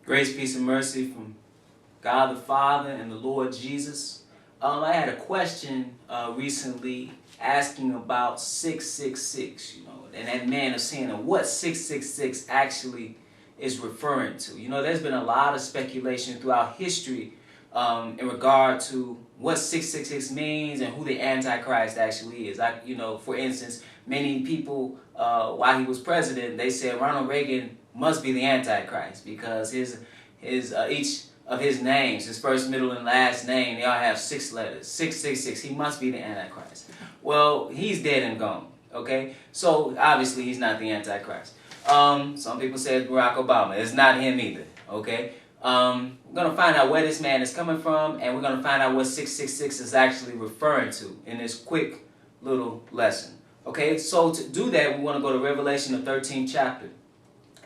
Grace, peace, and mercy from God the Father and the Lord Jesus. I had a question recently asking about 666, and that man is saying what 666 actually is referring to. There's been a lot of speculation throughout history in regard to what 666 means and who the Antichrist actually is. For instance, many people, while he was president, they said Ronald Reagan must be the Antichrist because each of his names, his first, middle, and last name, they all have 6 letters. 666. He must be the Antichrist. Well, he's dead and gone. Okay, so obviously he's not the Antichrist. Some people say it's Barack Obama. It's not him either. Okay. We're gonna find out where this man is coming from, and we're gonna find out what 666 is actually referring to in this quick little lesson. Okay, so to do that, we want to go to Revelation, the 13th chapter.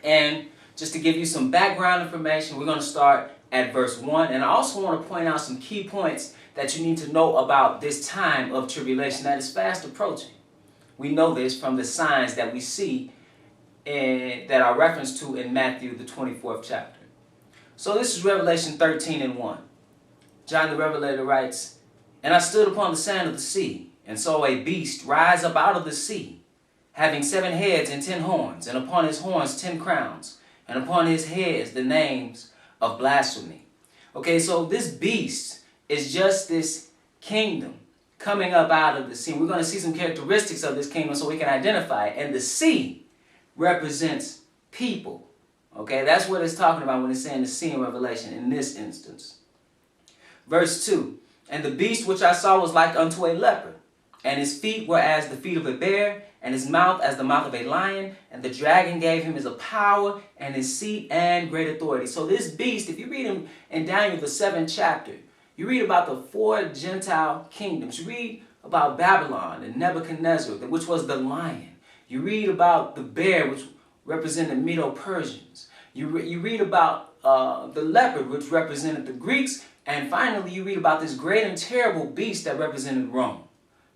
And just to give you some background information, we're going to start at verse 1. And I also want to point out some key points that you need to know about this time of tribulation that is fast approaching. We know this from the signs that we see that are referenced to in Matthew, the 24th chapter. So this is Revelation 13 and 1. John the Revelator writes, "And I stood upon the sand of the sea, and saw a beast rise up out of the sea, having 7 heads and 10 horns, and upon his horns 10 crowns, and upon his heads the names of blasphemy." Okay, so this beast is just this kingdom coming up out of the sea. We're going to see some characteristics of this kingdom so we can identify it. And the sea represents people. Okay, that's what it's talking about when it's saying the sea in Revelation in this instance. Verse 2, "And the beast which I saw was like unto a leopard, and his feet were as the feet of a bear, and his mouth as the mouth of a lion. And the dragon gave him his power and his seat and great authority." So this beast, if you read him in Daniel, the 7th chapter, you read about the 4 Gentile kingdoms. You read about Babylon and Nebuchadnezzar, which was the lion. You read about the bear, which represented the Medo-Persians. You read about the leopard, which represented the Greeks. And finally, you read about this great and terrible beast that represented Rome.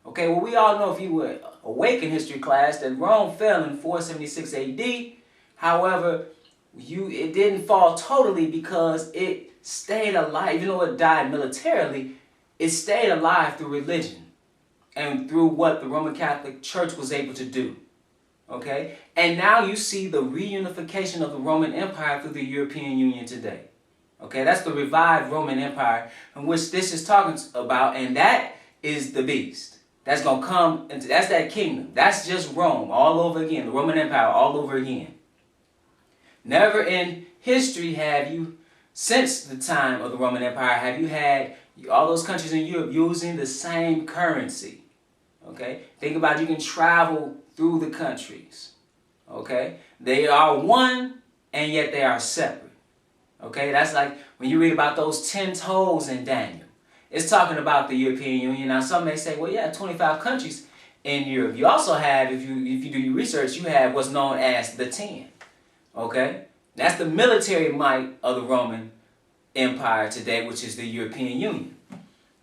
Okay, well, we all know if you were awake in history class that Rome fell in 476 AD. However, it didn't fall totally because it stayed alive. Even though it died militarily, it stayed alive through religion and through what the Roman Catholic Church was able to do. Okay, and now you see the reunification of the Roman Empire through the European Union today. Okay, that's the revived Roman Empire in which this is talking about, and that is the beast. That's going to come, that's that kingdom. That's just Rome all over again, the Roman Empire all over again. Never in history have you, since the time of the Roman Empire, have you had all those countries in Europe using the same currency. Okay? Think about it, you can travel through the countries. Okay? They are one, and yet they are separate. Okay? That's like when you read about those 10 toes in Daniel. It's talking about the European Union. Now, some may say, well, yeah, 25 countries in Europe. You also have, if you do your research, you have what's known as the 10. Okay? That's the military might of the Roman Empire today, which is the European Union.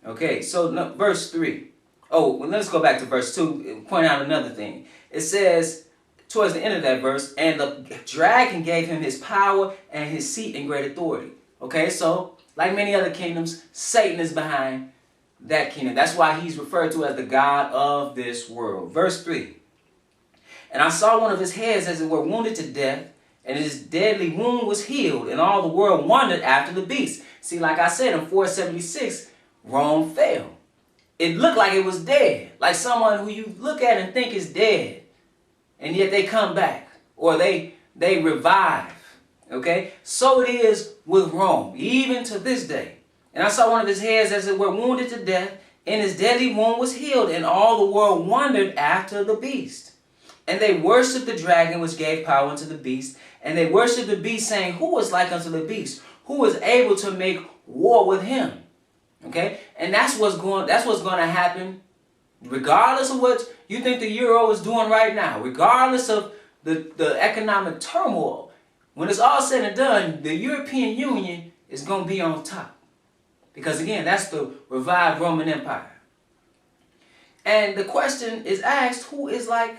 Okay, so verse 3. Oh, well, let's go back to verse 2 point out another thing. It says, towards the end of that verse, "And the dragon gave him his power and his seat and great authority." Okay, so like many other kingdoms, Satan is behind that kingdom. That's why he's referred to as the God of this world. Verse 3. "And I saw one of his heads as it were wounded to death, and his deadly wound was healed, and all the world wondered after the beast." See, like I said, in 476, Rome fell. It looked like it was dead, like someone who you look at and think is dead, and yet they come back, or they revive. Okay, so it is with Rome, even to this day. "And I saw one of his heads as it were wounded to death, and his deadly wound was healed, and all the world wondered after the beast. And they worshipped the dragon which gave power unto the beast, and they worshipped the beast, saying, Who is like unto the beast? Who is able to make war with him?" Okay, and that's what's going to happen, regardless of what you think the euro is doing right now, regardless of the economic turmoil. When it's all said and done, the European Union is going to be on top. Because again, that's the revived Roman Empire. And the question is asked, who is like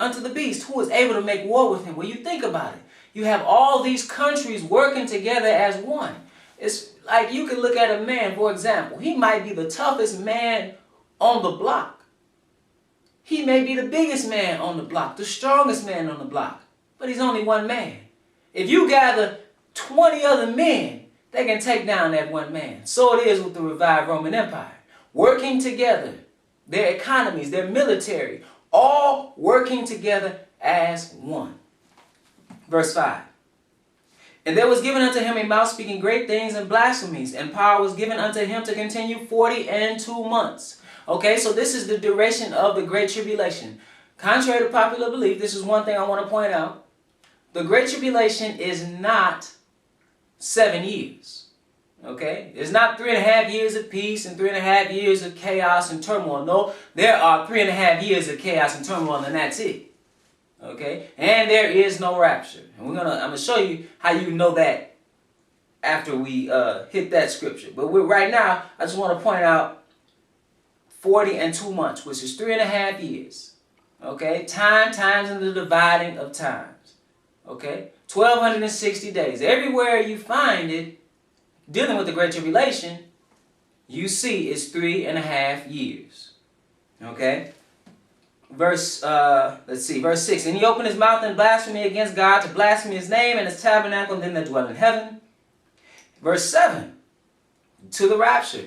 unto the beast? Who is able to make war with him? When you think about it, you have all these countries working together as one. It's like you can look at a man, for example. He might be the toughest man on the block. He may be the biggest man on the block, the strongest man on the block, but he's only one man. If you gather 20 other men, they can take down that one man. So it is with the revived Roman Empire. Working together, their economies, their military, all working together as one. Verse 5. And there was given unto him a mouth speaking great things and blasphemies, and power was given unto him to continue 42 months. Okay, so this is the duration of the Great Tribulation. Contrary to popular belief, this is one thing I want to point out. The Great Tribulation is not 7 years. Okay? It's not 3.5 years of peace and 3.5 years of chaos and turmoil. No, there are 3.5 years of chaos and turmoil, and that's it. Okay? And there is no rapture. And I'm gonna show you how you know that after we hit that scripture. But right now, I just want to point out 42 months, which is 3.5 years. Okay? Times in the dividing of times. Okay? 1,260 days. Everywhere you find it, dealing with the Great Tribulation, you see it's 3.5 years. Okay? Verse 6. And he opened his mouth in blasphemy against God, to blaspheme his name and his tabernacle, and them that dwell in heaven. Verse 7. To the rapture.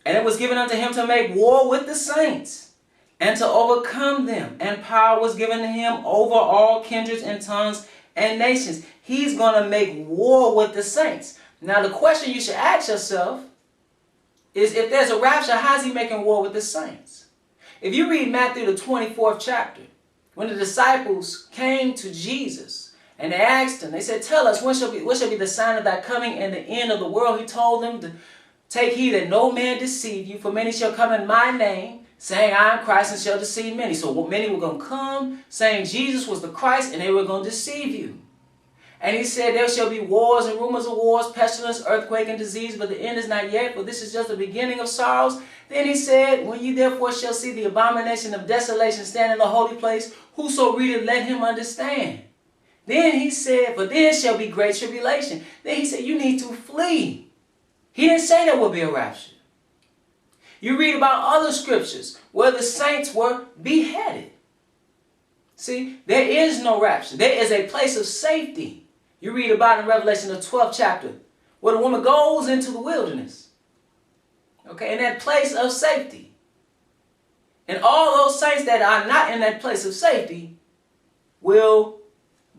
And it was given unto him to make war with the saints, and to overcome them. And power was given to him over all kindreds and tongues and nations. He's going to make war with the saints. Now the question you should ask yourself is, if there's a rapture, how is he making war with the saints? If you read Matthew the 24th chapter, when the disciples came to Jesus and they asked him, they said, tell us, what shall be the sign of thy coming and the end of the world? He told them to take heed that no man deceive you, for many shall come in my name, saying I am Christ, and shall deceive many. So many were going to come saying Jesus was the Christ, and they were going to deceive you. And he said, there shall be wars and rumors of wars, pestilence, earthquake, and disease, but the end is not yet, for this is just the beginning of sorrows. Then he said, when you therefore shall see the abomination of desolation stand in the holy place, whoso readeth, let him understand. Then he said, for then shall be great tribulation. Then he said, you need to flee. He didn't say there will be a rapture. You read about other scriptures where the saints were beheaded. See, there is no rapture. There is a place of safety. You read about in Revelation, the 12th chapter, where the woman goes into the wilderness. Okay, in that place of safety. And all those saints that are not in that place of safety will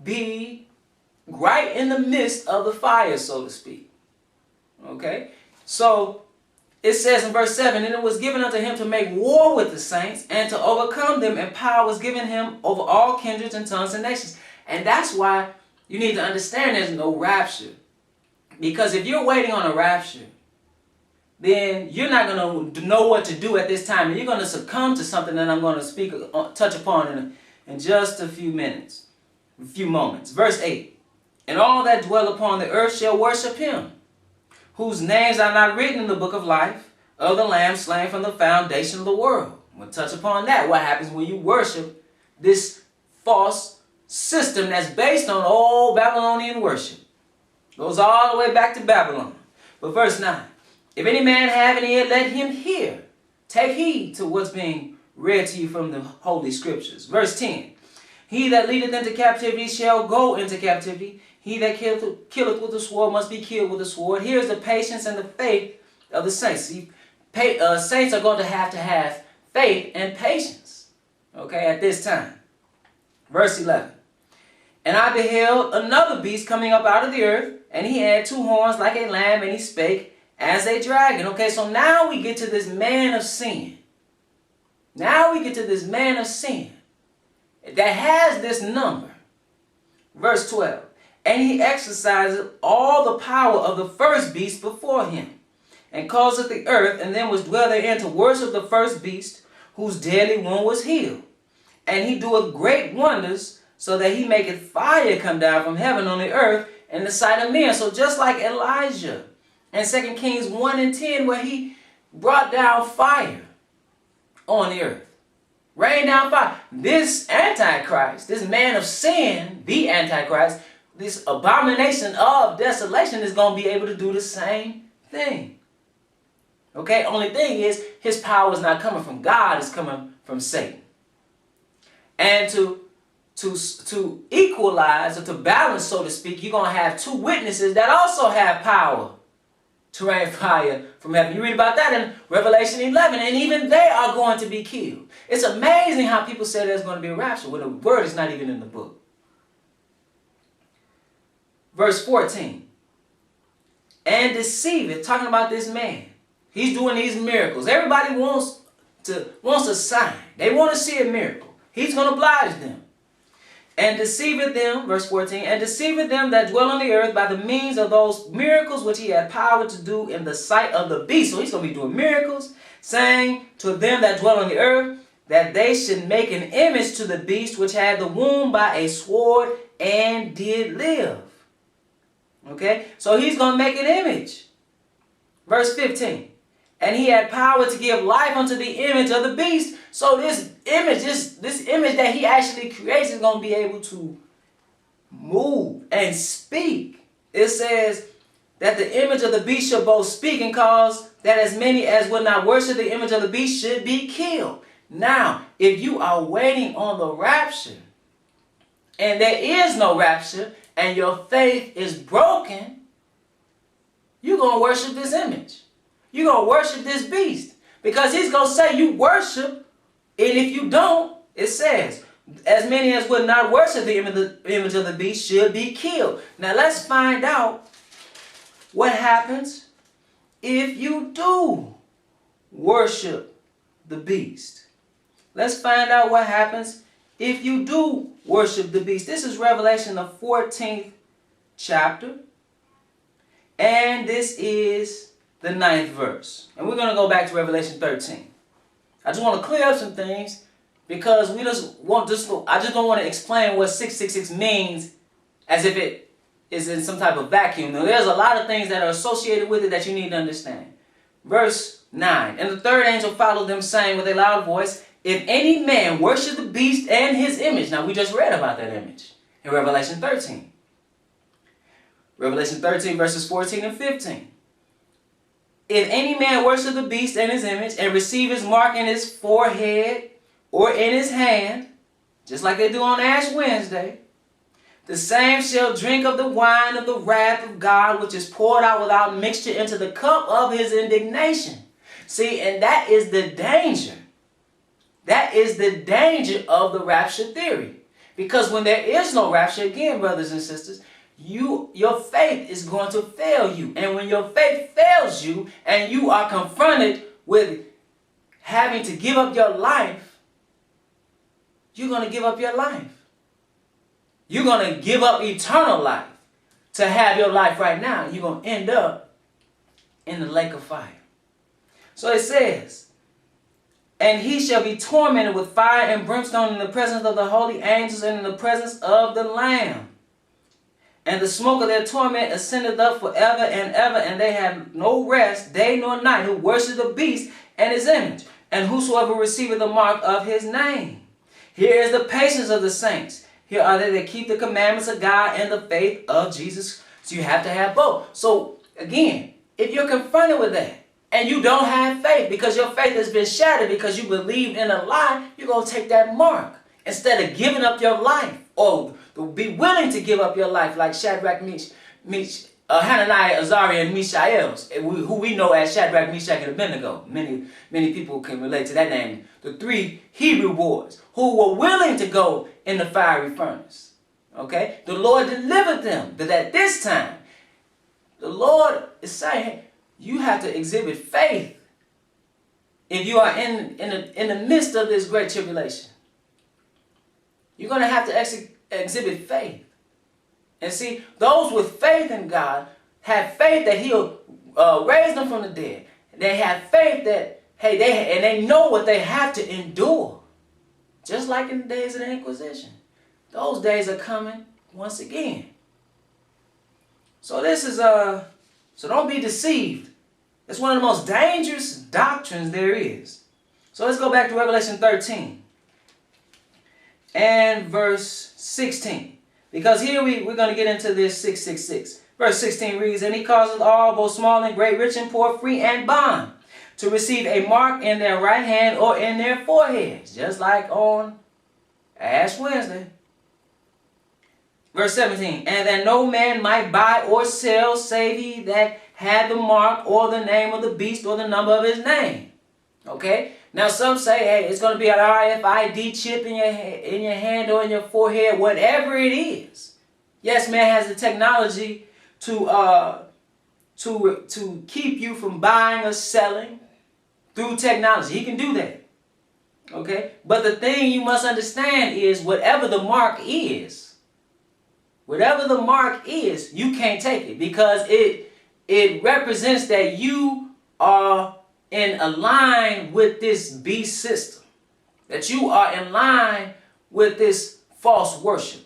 be right in the midst of the fire, so to speak. Okay, so it says in verse 7, and it was given unto him to make war with the saints and to overcome them, and power was given him over all kindreds and tongues and nations. And that's why you need to understand there's no rapture. Because if you're waiting on a rapture, then you're not going to know what to do at this time. And you're going to succumb to something that I'm going to touch upon in just a few moments. Verse 8, and all that dwell upon the earth shall worship him, whose names are not written in the book of life of the Lamb slain from the foundation of the world. We'll touch upon that. What happens when you worship this false system that's based on old Babylonian worship. Goes all the way back to Babylon. But verse 9. If any man have an ear, let him hear. Take heed to what's being read to you from the Holy Scriptures. Verse 10. He that leadeth into captivity shall go into captivity. He that killeth with the sword must be killed with the sword. Here's the patience and the faith of the saints. See, saints are going to have faith and patience. Okay, at this time. Verse 11. And I beheld another beast coming up out of the earth, and he had 2 horns like a lamb, and he spake as a dragon. Okay, so now we get to this man of sin. Now we get to this man of sin that has this number. Verse 12. And he exercised all the power of the first beast before him, and causeth the earth and them which dwell therein to worship the first beast, whose deadly wound was healed. And he doeth great wonders, so that he maketh fire come down from heaven on the earth in the sight of men. So just like Elijah in 2 Kings 1 and 10, where he brought down fire on the earth. Rained down fire. This Antichrist, this man of sin, the Antichrist, this abomination of desolation is going to be able to do the same thing. Okay? Only thing is, his power is not coming from God, it's coming from Satan. And to equalize, or to balance, so to speak, you're going to have two witnesses that also have power to rain fire from heaven. You read about that in Revelation 11, and even they are going to be killed. It's amazing how people say there's going to be a rapture when the word is not even in the book. Verse 14. And deceiveth, talking about this man. He's doing these miracles. Everybody wants a sign. They want to see a miracle. He's going to oblige them. And deceiveth them, verse 14, and deceiveth them that dwell on the earth by the means of those miracles which he had power to do in the sight of the beast. So he's going to be doing miracles, saying to them that dwell on the earth, that they should make an image to the beast which had the wound by a sword and did live. Okay, so he's going to make an image. Verse 15. And he had power to give life unto the image of the beast. So this image that he actually creates is going to be able to move and speak. It says that the image of the beast shall both speak and cause that as many as would not worship the image of the beast should be killed. Now, if you are waiting on the rapture and there is no rapture and your faith is broken, you're going to worship this image. You're going to worship this beast. Because he's going to say you worship, and if you don't, it says, as many as would not worship the image of the beast should be killed. Now let's find out what happens if you do worship the beast. Let's find out what happens if you do worship the beast. This is Revelation, the 14th chapter. And this is the 9th verse. And we're going to go back to Revelation 13. I just want to clear up some things because I just don't want to explain what 666 means as if it is in some type of vacuum. Now, there's a lot of things that are associated with it that you need to understand. Verse 9. And the third angel followed them, saying with a loud voice, if any man worship the beast and his image. Now, we just read about that image in Revelation 13. Revelation 13 verses 14 and 15. If any man worship the beast and his image and receive his mark in his forehead or in his hand, just like they do on Ash Wednesday, the same shall drink of the wine of the wrath of God, which is poured out without mixture into the cup of his indignation. See, and that is the danger. That is the danger of the rapture theory. Because when there is no rapture, again, brothers and sisters, your faith is going to fail you. And when your faith fails you and you are confronted with having to give up your life, you're going to give up your life. You're going to give up eternal life to have your life right now. You're going to end up in the lake of fire. So it says, and he shall be tormented with fire and brimstone in the presence of the holy angels and in the presence of the Lamb. And the smoke of their torment ascendeth up forever and ever, and they have no rest, day nor night, who worship the beast and his image, and whosoever receiveth the mark of his name. Here is the patience of the saints. Here are they that keep the commandments of God and the faith of Jesus. So you have to have both. So again, if you're confronted with that, and you don't have faith, because your faith has been shattered because you believed in a lie, you're going to take that mark. Instead of giving up your life, or be willing to give up your life like Shadrach, Hananiah, Azariah, and Mishael, who we know as Shadrach, Meshach, and Abednego. Many people can relate to that name. The three Hebrew boys who were willing to go in the fiery furnace. Okay? The Lord delivered them. But at this time, the Lord is saying, you have to exhibit faith if you are in the midst of this great tribulation. You're going to have to exhibit faith. And see, those with faith in God have faith that he'll raise them from the dead. They have faith that, hey, they know what they have to endure. Just like in the days of the Inquisition. Those days are coming once again. So this is, so don't be deceived. It's one of the most dangerous doctrines there is. So let's go back to Revelation 13. And verse 16. Because here we're going to get into this 666. Verse 16 reads, and he causes all, both small and great, rich and poor, free and bond, to receive a mark in their right hand or in their foreheads, just like on Ash Wednesday. Verse 17, and that no man might buy or sell, save he that had the mark or the name of the beast or the number of his name. Okay? Now some say, hey, it's going to be an RFID chip in your hand or in your forehead, whatever it is. Yes, man has the technology to keep you from buying or selling through technology. He can do that. Okay? But the thing you must understand is whatever the mark is, you can't take it, because it represents that you are in a line with this beast system, that you are in line with this false worship.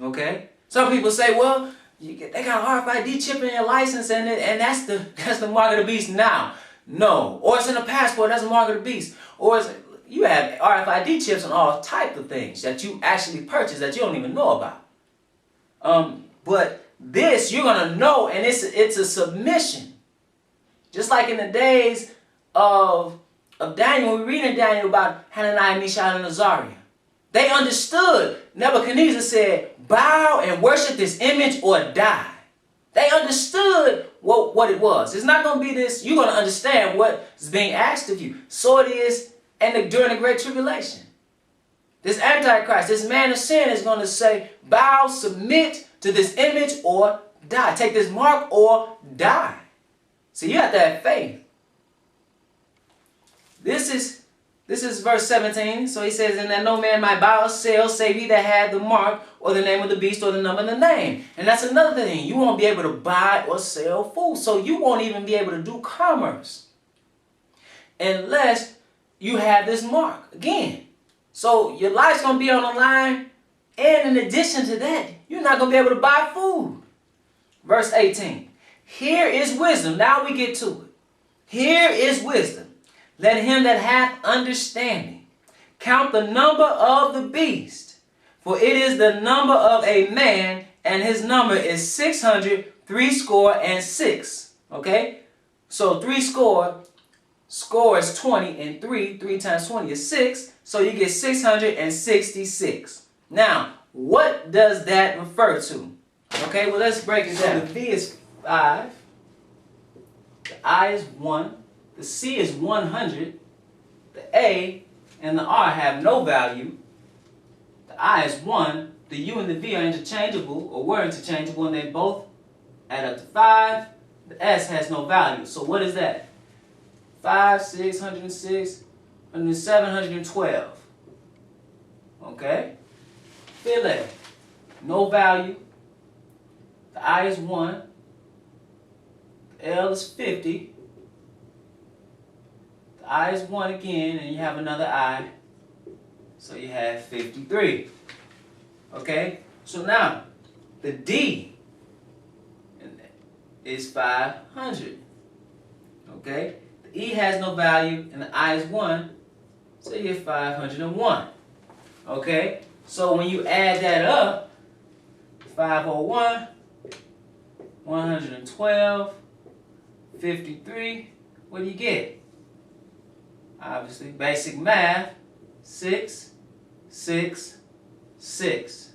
Okay? Some people say, well, they got an RFID chip in your license and that's the mark of the beast now. No. Or it's in a passport, that's the mark of the beast. Or you have RFID chips on all types of things that you actually purchase that you don't even know about. But this you're going to know, and it's a submission. Just like in the days of Daniel, we read in Daniel about Hananiah, Mishael, and Azariah. They understood. Nebuchadnezzar said, bow and worship this image or die. They understood what it was. It's not going to be this, you're going to understand what is being asked of you. So it is during the Great Tribulation. This Antichrist, this man of sin, is going to say, bow, submit to this image or die. Take this mark or die. So you have to have faith. This is verse 17. So he says, and that no man might buy or sell, save he that had the mark or the name of the beast or the number of the name. And that's another thing. You won't be able to buy or sell food. So you won't even be able to do commerce unless you have this mark. Again. So your life's going to be on the line. And in addition to that, you're not going to be able to buy food. Verse 18. Here is wisdom. Now we get to it. Here is wisdom. Let him that hath understanding count the number of the beast, for it is the number of a man, and his number is 666. Okay? So 3 score is 20, and 3 times 20 is 6. So you get 666. Now, what does that refer to? Okay, well, let's break it down. The V is 5. The I is 1. The C is 100. The A and the R have no value. The I is 1. The U and the V are interchangeable, or were interchangeable, and they both add up to 5. The S has no value. So what is that? 5, 6, 106, 107, 112. Okay? Feel that. No value. The I is 1. The L is 50. The I is 1 again, and you have another I. So you have 53. Okay? So now, the D is 500. Okay? The E has no value, and the I is 1. So you get 501. Okay? So when you add that up, 501, 112, 53, what do you get? Obviously, basic math, 6, 6, 6.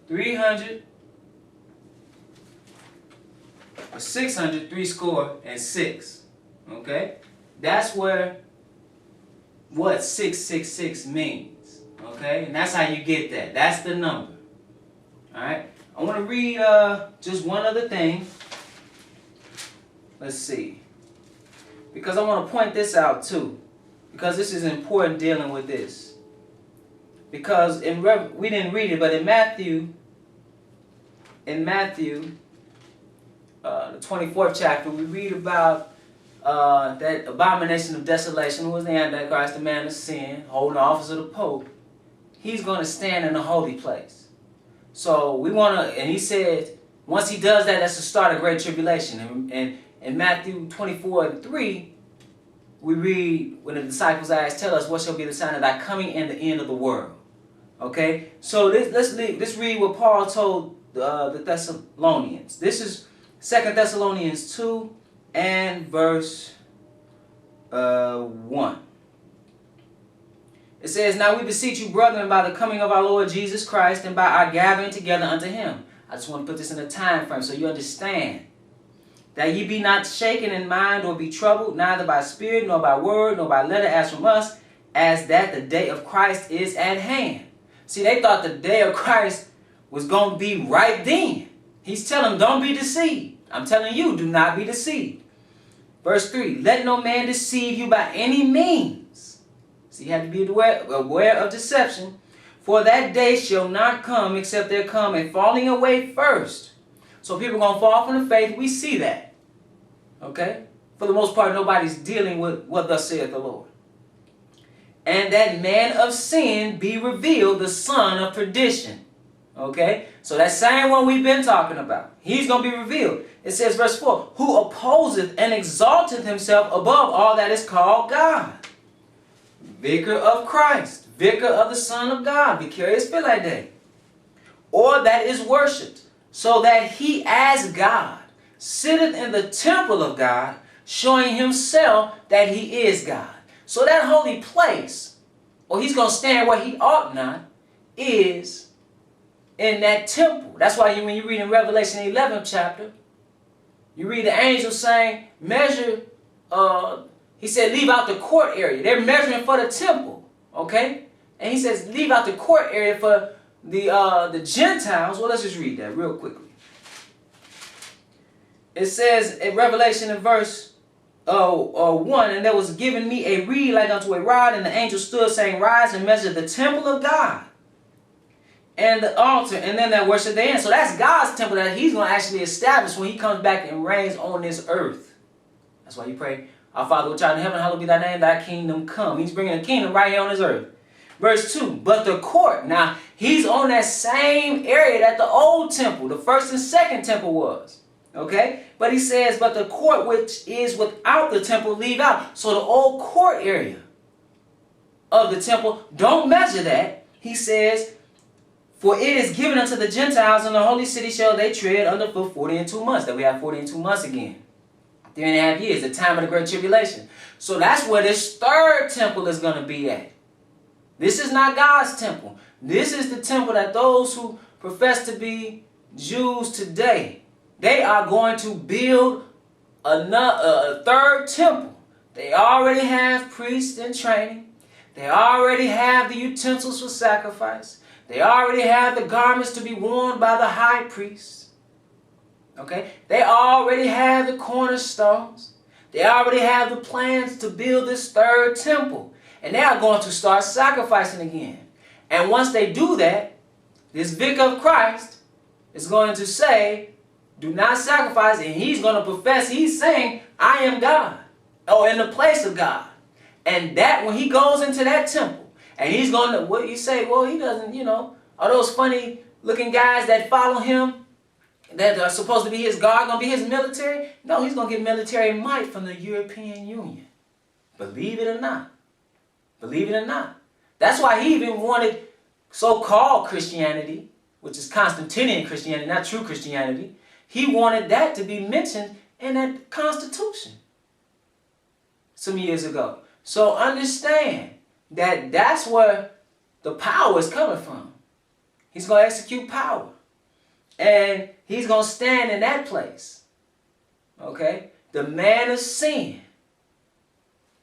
300, or 600, 3 score, and 6. Okay? That's what 666 means. Okay? And that's how you get that. That's the number. Alright? I want to read just one other thing. Let's see. Because I want to point this out too. Because this is important dealing with this. Because we didn't read it, but in Matthew, the 24th chapter, we read about that abomination of desolation, who was the Antichrist, the man of sin, holding the office of the Pope. He's going to stand in the holy place. So we want to, and he said, once he does that, that's the start of great tribulation. And in Matthew 24:3, we read when the disciples asked, tell us what shall be the sign of thy coming and the end of the world. Okay, so let's read what Paul told the Thessalonians. This is 2 Thessalonians 2 and verse 1. It says, "Now we beseech you, brethren, by the coming of our Lord Jesus Christ, and by our gathering together unto him." I just want to put this in a time frame so you understand. "That ye be not shaken in mind, or be troubled, neither by spirit, nor by word, nor by letter as from us, as that the day of Christ is at hand." See, they thought the day of Christ was going to be right then. He's telling them, don't be deceived. I'm telling you, do not be deceived. Verse 3, "Let no man deceive you by any means." So you have to be aware of deception. "For that day shall not come except there come a falling away first." So people are going to fall from the faith. We see that. Okay? For the most part, nobody's dealing with what thus saith the Lord. "And that man of sin be revealed, the son of perdition." Okay? So that same one we've been talking about. He's going to be revealed. It says, verse 4, "Who opposeth and exalteth himself above all that is called God." Vicar of Christ, vicar of the Son of God, vicarious filii, "or that is worshipped, so that he as God sitteth in the temple of God, showing himself that he is God." So that holy place, or he's going to stand where he ought not, is in that temple. That's why when you read in Revelation 11th chapter, you read the angel saying, measure, he said, leave out the court area. They're measuring for the temple, okay? And he says, leave out the court area for the Gentiles. Well, let's just read that real quickly. It says in Revelation in verse 1, "And there was given me a reed like unto a rod, and the angel stood, saying, Rise and measure the temple of God, and the altar, and them that worship therein." So that's God's temple that he's going to actually establish when he comes back and reigns on this earth. That's why you pray, "Our Father which art in heaven, hallowed be thy name, thy kingdom come." He's bringing a kingdom right here on this earth. Verse 2, "But the court," now he's on that same area that the old temple, the first and second temple was. Okay? But he says, "But the court which is without the temple leave out." So the old court area of the temple, don't measure that. He says, "For it is given unto the Gentiles, and the holy city shall they tread underfoot 40 and 2 months." That we have 40 and 2 months again. 3.5 years, the time of the great tribulation. So that's where this third temple is going to be at. This is not God's temple. This is the temple that those who profess to be Jews today, they are going to build a third temple. They already have priests in training. They already have the utensils for sacrifice. They already have the garments to be worn by the high priest. Okay? They already have the cornerstones. They already have the plans to build this third temple. And they are going to start sacrificing again. And once they do that, this vicar of Christ is going to say, "Do not sacrifice," and he's going to profess, he's saying, "I am God," or in the place of God. And that when he goes into that temple, and he's going to, what you say, well, he doesn't, are those funny looking guys that follow him, that are supposed to be his guard, going to be his military? No, he's going to get military might from the European Union. Believe it or not. Believe it or not. That's why he even wanted so-called Christianity, which is Constantinian Christianity, not true Christianity. He wanted that to be mentioned in that Constitution some years ago. So understand that that's where the power is coming from. He's going to execute power. And he's going to stand in that place. Okay? The man of sin,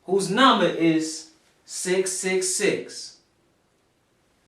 whose number is 666.